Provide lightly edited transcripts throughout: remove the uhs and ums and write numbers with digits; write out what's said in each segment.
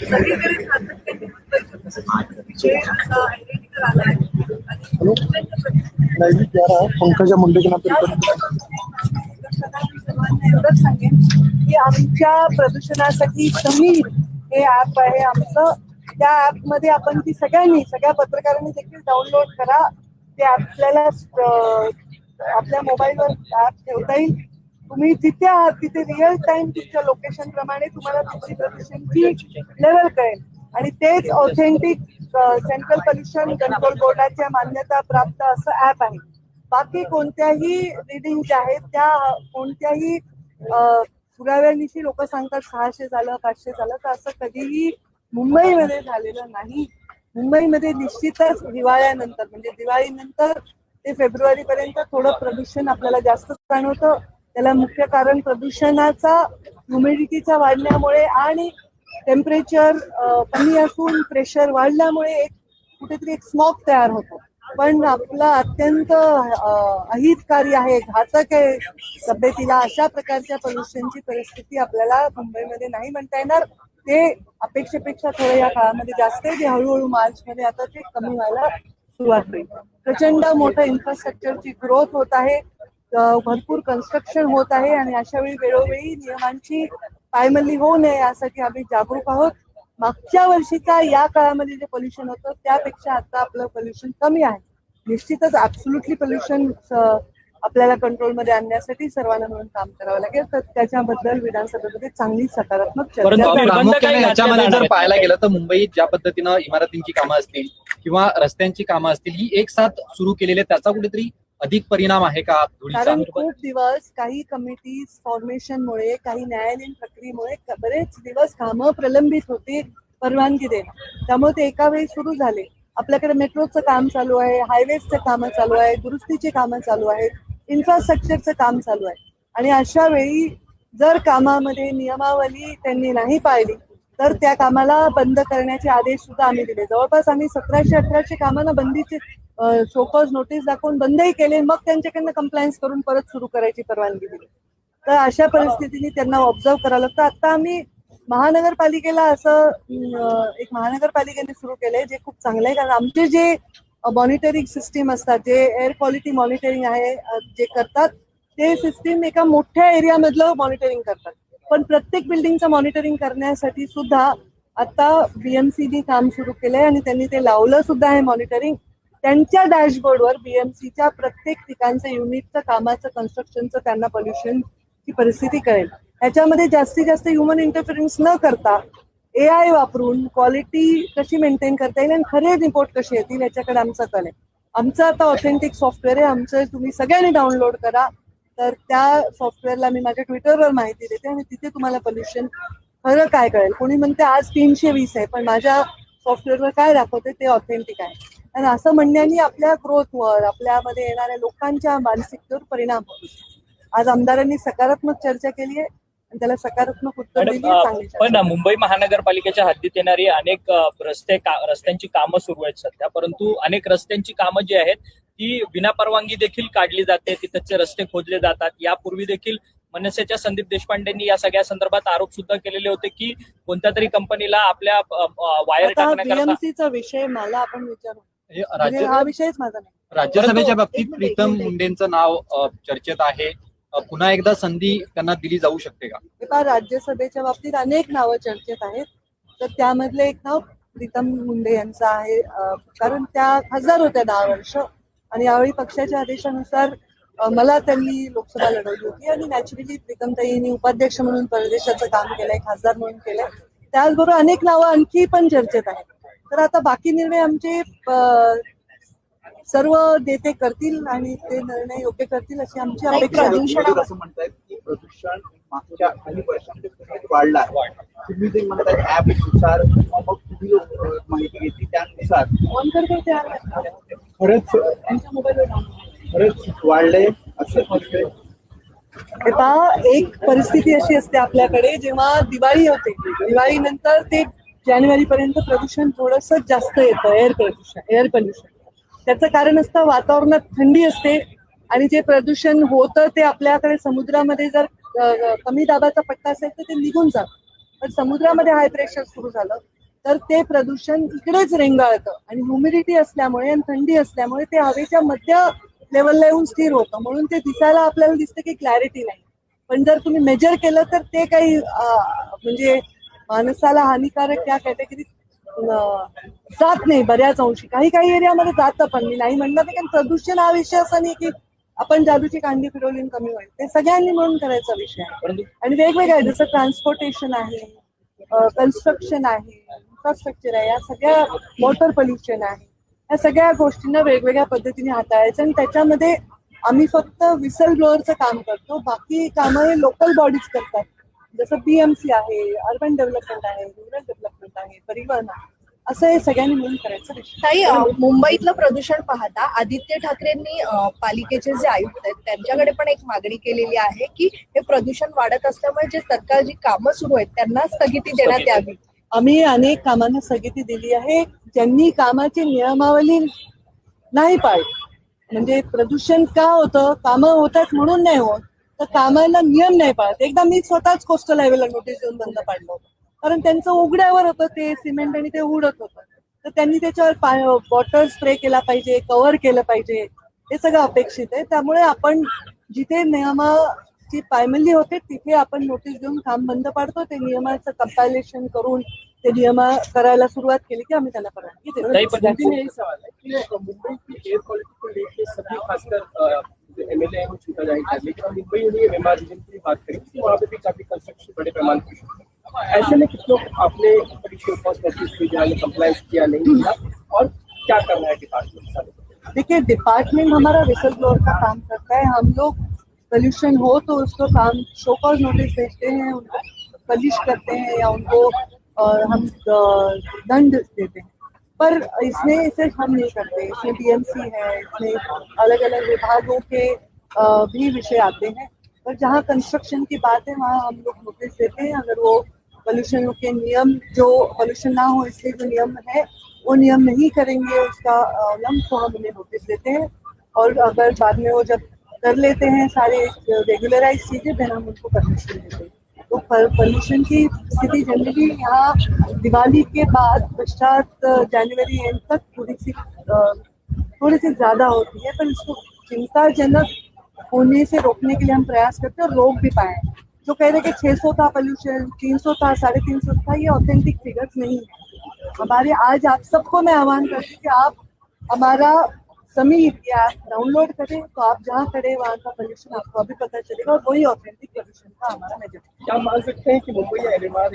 सगळीकडे सातत्याने विषय असा आयडेंटिकल आलाय आणि पंकजा मुंडे के नाम सर्वांना एवढंच सांगेन की आमच्या प्रदूषणासाठी समीर हे ऍप आहे आमचं. त्या ऍपमध्ये आपण ती सगळ्या पत्रकारांनी देखील डाउनलोड करा. ते आपल्याला आपल्या मोबाईलवर ऍप ठेवता येईल. तुम्ही जिथे आहात तिथे रिअल टाइम तुमच्या लोकेशन प्रमाणे तुम्हाला तुमची प्रदूषणची लेवल कळेल आणि तेच ऑथेंटिक सेंट्रल पोल्युशन कंट्रोल बोर्डाच्या मान्यता प्राप्त असं ऍप आहे. बाकी कोणत्याही रिडिंग ज्या आहेत त्या कोणत्याही पुराव्यानिशी लोक सांगतात 600 झालं 500 झालं, तर असं कधीही मुंबईमध्ये झालेलं नाही. मुंबईमध्ये निश्चितच हिवाळ्यानंतर म्हणजे दिवाळीनंतर ते फेब्रुवारीपर्यंत थोडं प्रदूषण आपल्याला जास्त जाणवतं. त्याला मुख्य कारण प्रदूषणाचा ह्युमिडिटीचा वाढल्यामुळे आणि टेम्परेचर कमी असून प्रेशर वाढल्यामुळे कुठेतरी एक स्मॉग तयार होतो. पण आपलं अत्यंत अहितकारी आहे, घातक आहे तब्येतीला. अशा प्रकारच्या पोल्युशनची परिस्थिती आपल्याला मुंबईमध्ये नाही म्हणता येणार. ते अपेक्षेपेक्षा थोडं या काळामध्ये जास्त आहे. जे हळूहळू मार्चमध्ये आता ते कमी व्हायला सुरुवात होईल. प्रचंड मोठं इन्फ्रास्ट्रक्चरची ग्रोथ होत आहे, भरपूर कन्स्ट्रक्शन होत आहे आणि अशा वेळी वेळोवेळी नियमांची पायमल्ली होऊ नये यासाठी आम्ही जागरूक आहोत. मागच्या वर्षीचा या काळामध्ये जे पोल्युशन होतं त्यापेक्षा आता आपलं पोल्युशन कमी आहे. निश्चितच ऍब्सोल्युटली पोल्युशन आपल्याला कंट्रोलमध्ये आणण्यासाठी सर्वांना मिळून काम करावं लागेल. तर त्याच्याबद्दल विधानसभेमध्ये चांगली सकारात्मक चर्चा. याच्यामध्ये जर पाहायला गेलं तर मुंबईत ज्या पद्धतीनं इमारतींची कामं असतील किंवा रस्त्यांची कामं असतील ही एक साथ सुरू केलेले, त्याचा कुठेतरी अधिक परिणाम आहे का? कारण खूप दिवस काही कमिटीज फॉर्मेशनमुळे काही न्यायालयीन प्रक्रियेमुळे बरेच दिवस कामं प्रलंबित होती परवानगी देणं. त्यामुळे ते एका वेळी सुरू झाले. आपल्याकडे मेट्रोचं काम चालू आहे, हायवेजचं कामं चालू आहे, दुरुस्तीची कामं चालू आहेत, इन्फ्रास्ट्रक्चरचं काम चालू आहे. आणि अशा वेळी जर कामामध्ये नियमावली त्यांनी नाही पाळली तर त्या कामाला बंद करण्याचे आदेश सुद्धा आम्ही दिले. जवळपास आम्ही 1700-1800 कामांना बंदीचे शोकॉज नोटीस दाखवून बंदही केले, मग त्यांच्याकडनं कंप्लायन्स करून परत सुरू करायची परवानगी दिली. तर अशा परिस्थितीने त्यांना ऑब्झर्व करावं लागतं. आता आम्ही महानगरपालिकेला असं एक महानगरपालिकेने सुरू केलंय जे खूप चांगलं आहे. कारण आमचे जे मॉनिटरिंग सिस्टीम असतात, जे एअर क्वालिटी मॉनिटरिंग आहे जे करतात, ते सिस्टीम एका मोठ्या एरियामधलं मॉनिटरिंग करतात. पण प्रत्येक बिल्डिंगचं मॉनिटरिंग करण्यासाठी सुद्धा आता बीएमसीने काम सुरू केलंय आणि त्यांनी ते लावलं सुद्धा आहे मॉनिटरिंग. त्यांच्या डॅशबोर्डवर बीएमसीच्या प्रत्येक ठिकाणचं युनिटचं कामाचं कन्स्ट्रक्शनचं त्यांना पोल्युशनची परिस्थिती कळेल. ह्याच्यामध्ये जास्तीत जास्त ह्युमन इंटरफरन्स न करता AI वापरून क्वालिटी कशी मेंटेन करता येईल आणि खरे रिपोर्ट कसे येतील याच्याकडे आमचा कल आहे. आमचं आता ऑथेंटिक सॉफ्टवेअर आहे, आमचं तुम्ही सगळ्यांनी डाउनलोड करा. तर त्या सॉफ्टवेअरला मी माझ्या ट्विटरवर माहिती देते आणि तिथे तुम्हाला पोल्युशन खरं काय कळेल. कोणी म्हणते आज 320 आहे, पण माझ्या सॉफ्टवेअरवर काय दाखवते ते ऑथेंटिक आहे. आणि असं म्हणण्याने आपल्या ग्रोथवर, आपल्यामध्ये येणाऱ्या लोकांच्या मानसिकतेवर परिणाम होतो. आज आमदारांनी सकारात्मक चर्चा केली आहे आणि त्याला सकारात्मक उत्तर दिली. पण मुंबई महानगरपालिकेच्या हद्दीत येणारी अनेक रस्त्यांची कामं सुरू आहेत सध्या, परंतु अनेक रस्त्यांची कामं जी आहेत ती विना परवानगी देखील काढली जाते, तिथचे रस्ते खोदले जातात. यापूर्वी देखील मनसेच्या संदीप देशपांडेंनी या सगळ्या संदर्भात आरोप सुद्धा केलेले होते की कोणत्या तरी कंपनीला आपल्या वायर टाकण्याकरता. बीएमसीचा विषय मला आपण विचारू, हा विषयच माझा नाही. राज्यसभेच्या बाबतीत प्रीतम मुंडेंचं नाव चर्चेत आहे. पुन्हा एकदा संधी त्यांना दिली जाऊ शकते का? राज्यसभेच्या बाबतीत अनेक नावं चर्चेत आहेत, तर त्यामधलं एक नाव प्रीतम मुंडे यांचं आहे. कारण त्या खासदार होत्या 10 वर्ष आणि यावेळी पक्षाच्या आदेशानुसार मला त्यांनी लोकसभा लढवली होती आणि नॅचरली प्रीतमताईंनी उपाध्यक्ष म्हणून प्रदेशाचं काम केलंय, खासदार म्हणून केलंय. त्याचबरोबर अनेक नावं आणखी पण चर्चेत आहेत. तर आता बाकी निर्णय आमचे सर्व नेते करतील आणि ते निर्णय योग्य करतील अशी आमची अपेक्षा आहे. असं म्हणतायत की प्रदूषण मागच्या काही वर्षांमध्ये वाढलं आहे. तुम्ही जे म्हणताय ऍपनुसार मग तुम्ही माहिती घेतली त्यानुसार फोन करतो त्या खरंच त्यांच्या मोबाईलवर खरंच वाढलंय असं म्हणतोय. आता एक परिस्थिती अशी असते आपल्याकडे, जेव्हा दिवाळी होते, दिवाळीनंतर ते जानेवारीपर्यंत प्रदूषण थोडंसं जास्त येतं, एअर पोल्युशन. त्याचं कारण असतं वातावरणात थंडी असते आणि जे प्रदूषण होतं ते आपल्याकडे समुद्रामध्ये जर कमी दाबाचा पट्टा असेल तर ते निघून जातं. पण समुद्रामध्ये हाय प्रेशर सुरू झालं तर ते प्रदूषण इकडेच रेंगाळतं आणि ह्युमिडिटी असल्यामुळे आणि थंडी असल्यामुळे ते हवेच्या मध्य लेवलला येऊन स्थिर होतं, म्हणून ते दिसायला आपल्याला दिसतं की क्लॅरिटी नाही. पण जर तुम्ही मेजर केलं तर ते काही म्हणजे माणसाला हानिकारक त्या कॅटेगरीत जात नाही बऱ्याच अंशी. काही काही एरियामध्ये जातं, पण मी नाही म्हणणार नाही, कारण प्रदूषण हा विषय असा नाही की आपण जादूची कांडी फिरवली आणि कमी होईल. ते सगळ्यांनी मिळून करायचा विषय आहे आणि वेगवेगळं आहे, जसं ट्रान्सपोर्टेशन आहे, कन्स्ट्रक्शन आहे, इन्फ्रास्ट्रक्चर आहे, या सगळ्या वॉटर पोल्युशन आहे, या सगळ्या गोष्टींना वेगवेगळ्या पद्धतीने हाताळायचं आणि त्याच्यामध्ये आम्ही फक्त विसल ब्लोअरचं काम करतो, बाकी कामं हे लोकल बॉडीज करतात. जसं BMC आहे, अर्बन डेव्हलपमेंट आहे, रुरल डेव्हलपमेंट आहे, परिवहन आहे, असं हे सगळ्यांनी मिळून करायचं विषय. ताई, मुंबईतलं प्रदूषण पाहता आदित्य ठाकरेंनी पालिकेचे जे आयुक्त आहेत त्यांच्याकडे पण एक मागणी केलेली आहे की हे प्रदूषण वाढत असल्यामुळे जे तत्काळ जी कामं सुरू आहेत त्यांना स्थगिती देण्यात यावी. आम्ही अनेक कामांना स्थगिती दिली आहे. ज्यांनी कामाची नियमावली नाही पाळली, म्हणजे प्रदूषण का होतं, कामं होतात म्हणून नाही होत, तर कामाला नियम नाही पाळत. एकदा मी स्वतःच कोस्टल हायवेला नोटीस देऊन बंद पाडलं होतं, कारण त्यांचं उघड्यावर होतं ते सिमेंट आणि ते उडत होतं. तर त्यांनी त्याच्यावर वॉटर स्प्रे केला पाहिजे, कव्हर केलं पाहिजे, हे सगळं अपेक्षित आहे. त्यामुळे आपण जिथे नियमाची पायमल्ली होते तिथे आपण नोटीस देऊन काम बंद पाडतो. ते नियमाचं कंपायलेशन करून ते नियम करायला सुरुवात केली की आम्ही त्याला परवानगी देतो. यही सवाल है कि मुंबई की एयर क्वालिटी को लेकर सभी खासकर MLA है वो छूटा जाएगा, लेकिन हम मुंबई और ये मेमार रीजन की बात करें तो वहाँ पे भी काफी कंस्ट्रक्शन बड़े पैमाने पर, ऐसे में कुछ लोग आपने नोटिस भेजा, कंप्लायंस किया नहीं किया, और क्या करना है डिपार्टमेंट? देखिए, डिपार्टमेंट हमारा विसल ब्लोअर का काम करता है. हम लोग पोल्यूशन हो तो उसको काम शो कॉज नोटिस भेजते हैं, उनको पनिश करते हैं या उनको हम दंड देते हैं. पर इसमें सिर्फ हम नहीं करते, इसमें BMC है, इसमें अलग अलग विभागों के भी विषय आते हैं. पर जहाँ कंस्ट्रक्शन की बात है वहाँ हम लोग नोटिस देते हैं. अगर वो पोल्यूशन के नियम, जो पोल्यूशन ना हो इसलिए जो नियम है वो नियम नहीं करेंगे उसका उल्लंघन, तो हम उन्हें नोटिस देते हैं. और अगर बाद में वो जब कर लेते हैं सारे रेगुलराइज चीजें, फिर हम उनको परमिशन देते हैं. तो पोल्यूशन की स्थिति जनरली यहाँ दिवाली के बाद पश्चात जनवरी एंड तक थोड़ी सी ज्यादा होती है, पर इसको चिंताजनक होने से रोकने के लिए हम प्रयास करते हैं और रोक भी पाए. जो कह रहे कि 600 था पोल्यूशन, 300 था, 350 था, ये ऑथेंटिक फिगर्स नहीं है हमारे. आज आप सबको मैं आह्वान करती हूँ कि आप हमारा समीर या डाउनलोड करें, तो आप जहाँ खड़े वहाँ का पोल्यूशन आपको अभी पता चलेगा और वही ऑथेंटिक पोल्यूशन का हमारा मेजर. क्या मान सकते हैं कि मुंबई या MMR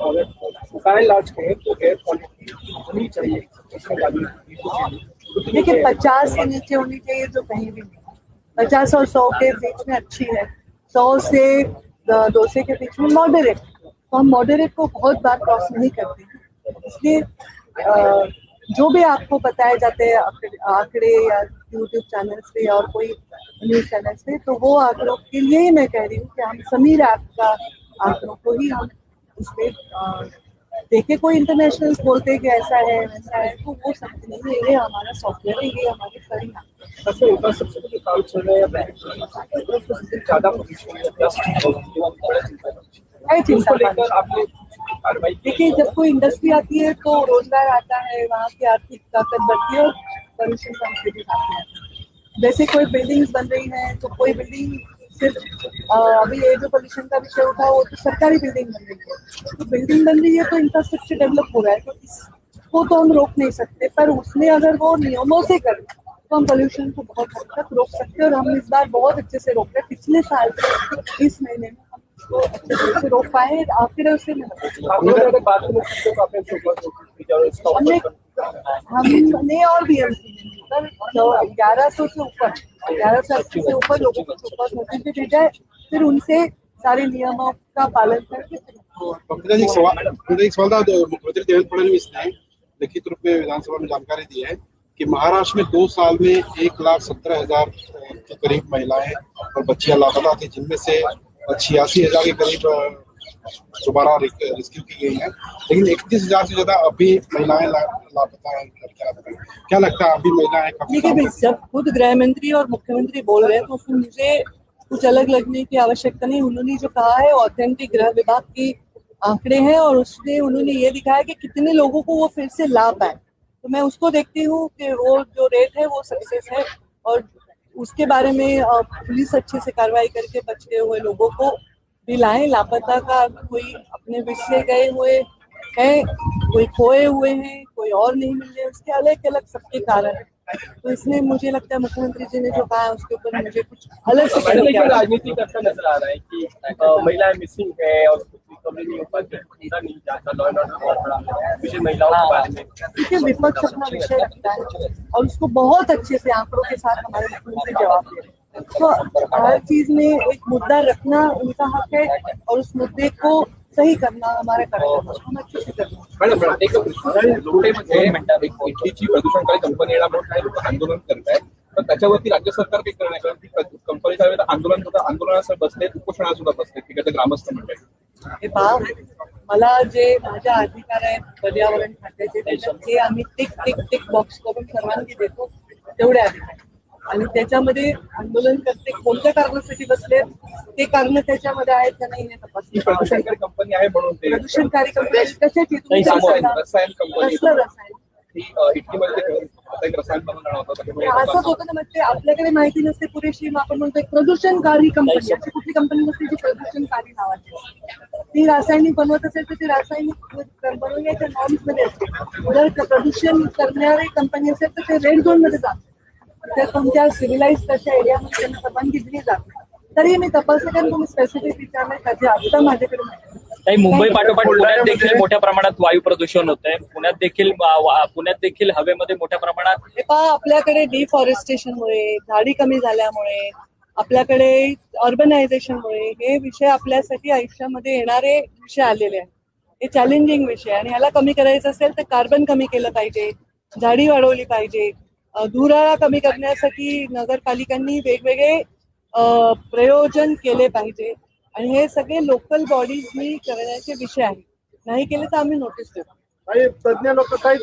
अगर सुखाए लाज कहें तो एयर क्वालिटी होनी चाहिए इसमें लागू? देखिए, 50 से नीचे होनी चाहिए, जो कहीं भी नहीं. 50 और 100 के बीच में अच्छी है, 100 से 200 के बीच में मॉडरेट. तो हम मॉडरेट को बहुत बार क्रॉस नहीं करते हैं. इसलिए जो भी आपको बताए जाते हैं आंकड़े या YouTube चैनल्स पे और कोई न्यूज चैनल्स पे, तो वो आंकड़ों के लिए ही मैं कह रही हूँ कि हम समीर ऐप का आंकड़ों को ही हम उसमें देखे. कोई इंटरनेशनल बोलते हैं कि ऐसा है वैसा है, तो वो सत्य नहीं है. ये हमारा सॉफ्टवेयर है, ये हमारी सारी सबसे इंफ्रास्ट्रक्चर के काम चल रहे हैं, ज्यादा चिंता लेकर आपने कार्रवाई? देखिए, जब कोई इंडस्ट्री आती है तो रोजगार आता है, वहाँ की आर्थिक ताकत बढ़ती है और पोल्यूशन कम से भी आती है. जैसे कोई बिल्डिंग्स बन रही है तो कोई बिल्डिंग सिर्फ अभी ये जो पोल्यूशन का विषय उठा वो तो सरकारी बिल्डिंग बन रही है, तो बिल्डिंग बन रही है तो इंफ्रास्ट्रक्चर डेवलप हो रहा है, तो इसको तो हम रोक नहीं सकते. पर उसमें अगर वो नियमों से करें तो हम पोल्यूशन को बहुत हद तक रोक सकते हैं. और हम इस बार बहुत अच्छे से रोक रहे हैं. पिछले साल से इस महीने में तो अच्छे से रोक पाए. आखिर से हमने और BMC 1100 से ऊपर 1180 से ऊपर लोगों को सुपर नोटिस भी भेजा है. फिर उनसे सारे नियमों का पालन करके एक सवाल था. मुख्यमंत्री देवेंद्र फडणवीस ने लिखित रूप में विधानसभा में जानकारी दी है कि महाराष्ट्र में 2 साल में 1,17,000 के करीब महिलाएं और बच्चियां लापता थी, जिनमें से 86,000 के करीब दोबारा रेस्क्यू की गई है, लेकिन 31,000 से ज्यादा अभी महिलाएं लापता है. क्या लगता है अभी महिलाएं? देखिए, जब खुद गृह मंत्री और मुख्यमंत्री बोल रहे हैं तो उसमें मुझे कुछ अलग लगने की आवश्यकता नहीं. उन्होंने जो कहा है ऑथेंटिक गृह विभाग की आंकड़े हैं और उसमें उन्होंने ये दिखाया कि कितने लोगों को वो फिर से ला पाए। तो मैं उसको देखती हूँ कि वो जो रेट है वो सक्सेस है और उसके बारे में पुलिस अच्छे से कार्रवाई करके बचे हुए लोगों को भी लाए। लापता का कोई अपने विष से गए हुए हैं, कोई खोए हुए हैं, कोई और नहीं मिल रहे, उसके अलग अलग सबके कारण है। तो इसमें मुझे लगता है मुख्यमंत्री जी ने जो कहा है उसके ऊपर मुझे कुछ अलग से मैडम कहने की लेकिन आवश्यकता राजनीति करता नजर आ रहा है कि महिलाएं मिसिंग है और कुछ रिकवरी नहीं हो पाती, पता नहीं जाता, लॉ एंड ऑर्डर बहुत बड़ा विषय महिलाओं के बारे में। क्योंकि विपक्ष अपना विषय रखता है और उसको बहुत अच्छे से आंकड़ों के साथ हमारे मुख्यमंत्री जवाब दे रहे हैं। तो हर चीज में एक मुद्दा रखना उनका हक है और उस मुद्दे को सही करना हमारा कर्तव्य है, उसको हम अच्छे से करना है। मॅडम एक प्रश्न, लोटेमध्ये एक इटलीची प्रदूषणकारी कंपनी येण्यामुळे काही लोक आंदोलन करत आहेत, तर त्याच्यावरती राज्य सरकार काही करणार, कारण ती कंपनी त्यावेळेला आंदोलनाला बसले, उपोषणाला सुद्धा बसले तिकडचे ग्रामस्थ मंडळी. हे पहा, मला जे माझ्या अधिकार आहेत पर्यावरण खात्याचे त्याच्यात आम्ही टिक टिक टिक बॉक्स करून परवानगी देतो तेवढे अधिकार आणि त्याच्यामध्ये आंदोलन करते कोणत्या कारणासाठी बसले ते कारण त्याच्यामध्ये आहेत का नाही हे ही तपासणी प्रदूषणकारी कंपनी आहे म्हणून ते प्रदूषणकारी कंपनी कशाची तुम्ही समोर कसं सांगा? रसायन कंपनी कसलं रसायन ही इटलीमध्ये आता एक रसायन बनवणार होता, त्याच्यामुळे असंच होतं ना, मग ते आपल्याकडे माहिती नसते पुरेशी, मग आपण म्हणतो एक प्रदूषणकारी कंपनी, अशी कुठली कंपनी नसते जी प्रदूषणकारी नावाची असते. ती रासायनिक बनवत असेल तर ती रासायनिक बनवण्याच्या नॉर्म्स मध्ये असते. जर प्रदूषण करणारी कंपनी असेल तर ते रेड झोन मध्ये जाते, त्या कोणत्या सिव्हिलाइज अशा एरियामध्ये त्यांना परवानगी दिली जाते. तरी मी तपासलं कारण तुम्ही स्पेसिफिक विचारलं पाहिजे, आता माझ्याकडे माहिती नाही. काही मुंबई पाठोपाठ पुण्यात देखील मोठ्या प्रमाणात वायू प्रदूषण होत आहे. पुण्यात देखील हवेमध्ये मोठ्या प्रमाणात हे पहा, आपल्याकडे डिफॉरेस्टेशनमुळे, झाडी कमी झाल्यामुळे, आपल्याकडे अर्बनायझेशनमुळे हे विषय आपल्यासाठी आयुष्यामध्ये येणारे विषय आलेले आहेत. हे चॅलेंजिंग विषय आणि ह्याला कमी करायचं असेल तर कार्बन कमी केलं पाहिजे, झाडी वाढवली पाहिजे. धुराळा कमी करण्यासाठी नगरपालिकांनी वेगवेगळे प्रयोजन केले पाहिजे आणि हे सगळे लोकल बॉडीजनी करण्याचे विषय आहेत. नाही केले तर आम्ही नोटीस देतो. तज्ञ लोक काही